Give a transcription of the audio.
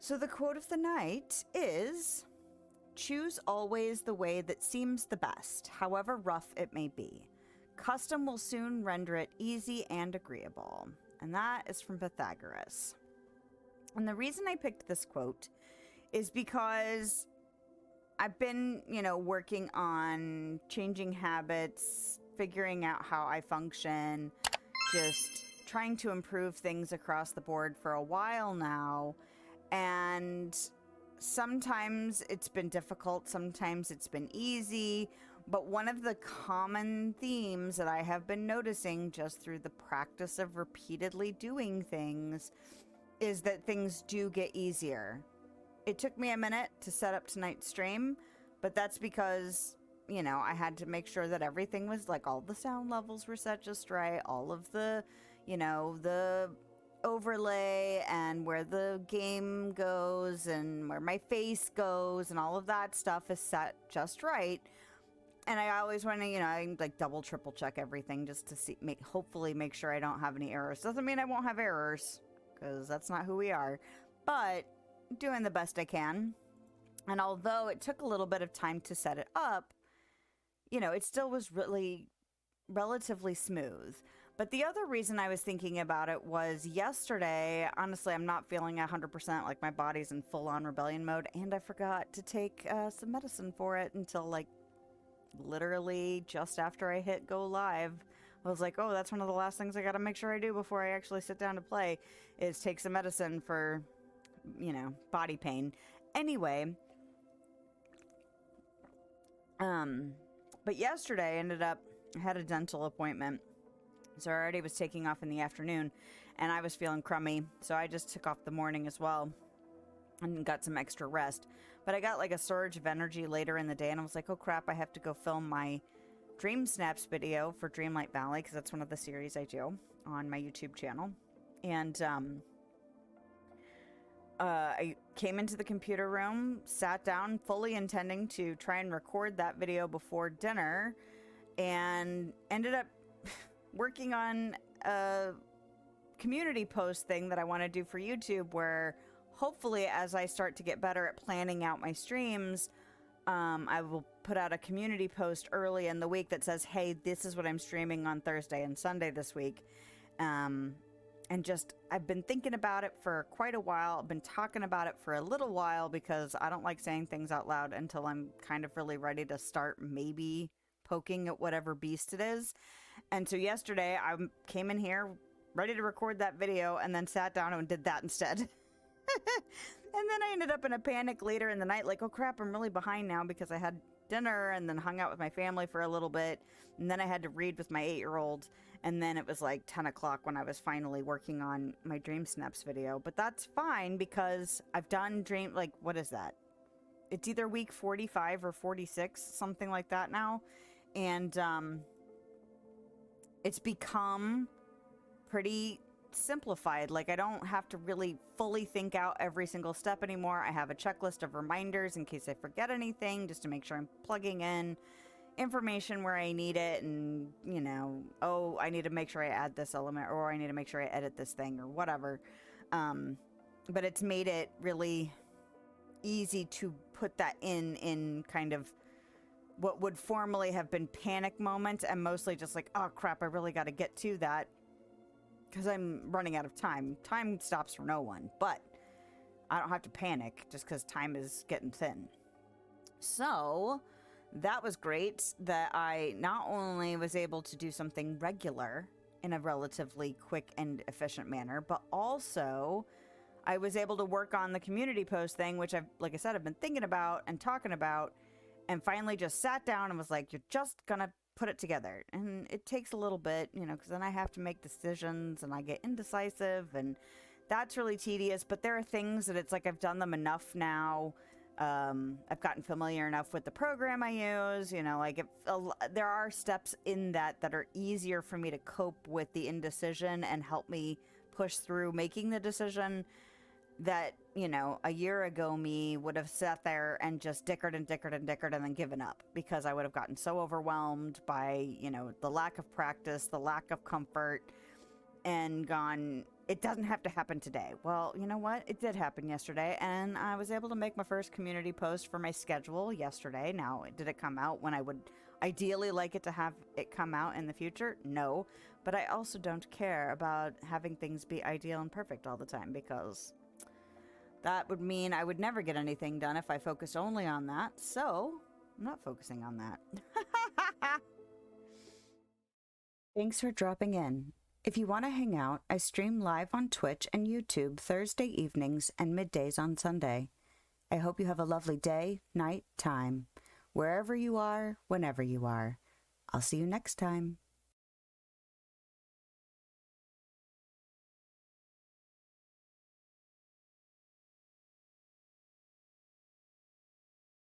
So the quote of the night is, "Choose always the way that seems the best, however rough it may be. Custom will soon render it easy and agreeable." And that is from Pythagoras. And the reason I picked this quote is because I've been, working on changing habits, figuring out how I function, just trying to improve things across the board for a while now. And sometimes it's been difficult, sometimes it's been easy. But one of the common themes that I have been noticing just through the practice of repeatedly doing things is that things do get easier. It took me a minute to set up tonight's stream, but that's because, I had to make sure that everything was like all the sound levels were set just right, all of the, the overlay and where the game goes and where my face goes and all of that stuff is set just right. And I always want to, I like double, triple check everything just to see, hopefully make sure I don't have any errors. Doesn't mean I won't have errors, because that's not who we are, but doing the best I can. And although it took a little bit of time to set it up, it still was really relatively smooth. But the other reason I was thinking about it was yesterday, honestly, I'm not feeling 100%, like my body's in full-on rebellion mode, and I forgot to take some medicine for it until like literally just after I hit go live. I was like, oh, that's one of the last things I gotta make sure I do before I actually sit down to play, is take some medicine for, body pain. Anyway, but yesterday I had a dental appointment, so I already was taking off in the afternoon, and I was feeling crummy, so I just took off the morning as well and got some extra rest. But I got like a surge of energy later in the day, and I was like, oh crap, I have to go film my Dream Snaps video for Dreamlight Valley, because that's one of the series I do on my YouTube channel. And I came into the computer room, sat down, fully intending to try and record that video before dinner, and ended up working on a community post thing that I want to do for YouTube, where hopefully as I start to get better at planning out my streams, I will put out a community post early in the week that says, hey, this is what I'm streaming on Thursday and Sunday this week. And just, I've been thinking about it for quite a while. I've been talking about it for a little while, because I don't like saying things out loud until I'm kind of really ready to start maybe poking at whatever beast it is. And so yesterday I came in here ready to record that video, and then sat down and did that instead. And then I ended up in a panic later in the night, like, oh crap, I'm really behind now, because I had dinner and then hung out with my family for a little bit, and then I had to read with my 8-year-old, and then it was like 10 o'clock when I was finally working on my Dream Snaps video. But that's fine, because I've done what is that? It's either week 45 or 46, something like that now. And it's become pretty simplified. Like, I don't have to really fully think out every single step anymore. I have a checklist of reminders in case I forget anything, just to make sure I'm plugging in information where I need it, and oh, I need to make sure I add this element, or I need to make sure I edit this thing, or whatever. But it's made it really easy to put that in kind of what would formerly have been panic moments, and mostly just like, oh crap, I really got to get to that, because I'm running out of time. Time stops for no one, but I don't have to panic just because time is getting thin. So that was great that I not only was able to do something regular in a relatively quick and efficient manner, but also I was able to work on the community post thing, which like I said, I've been thinking about and talking about, and finally just sat down and was like, you're just gonna put it together. And it takes a little bit, because then I have to make decisions and I get indecisive, and that's really tedious. But there are things that it's like I've done them enough now. I've gotten familiar enough with the program I use, there are steps in that are easier for me to cope with the indecision and help me push through making the decision, that, a year ago me would have sat there and just dickered and then given up, because I would have gotten so overwhelmed by, the lack of practice, the lack of comfort, and gone, it doesn't have to happen today. Well, you know what? It did happen yesterday, and I was able to make my first community post for my schedule yesterday. Now, did it come out when I would ideally like it to have it come out in the future? No, but I also don't care about having things be ideal and perfect all the time, because that would mean I would never get anything done if I focused only on that. So I'm not focusing on that. Thanks for dropping in. If you want to hang out, I stream live on Twitch and YouTube Thursday evenings and middays on Sunday. I hope you have a lovely day, night, time, wherever you are, whenever you are. I'll see you next time.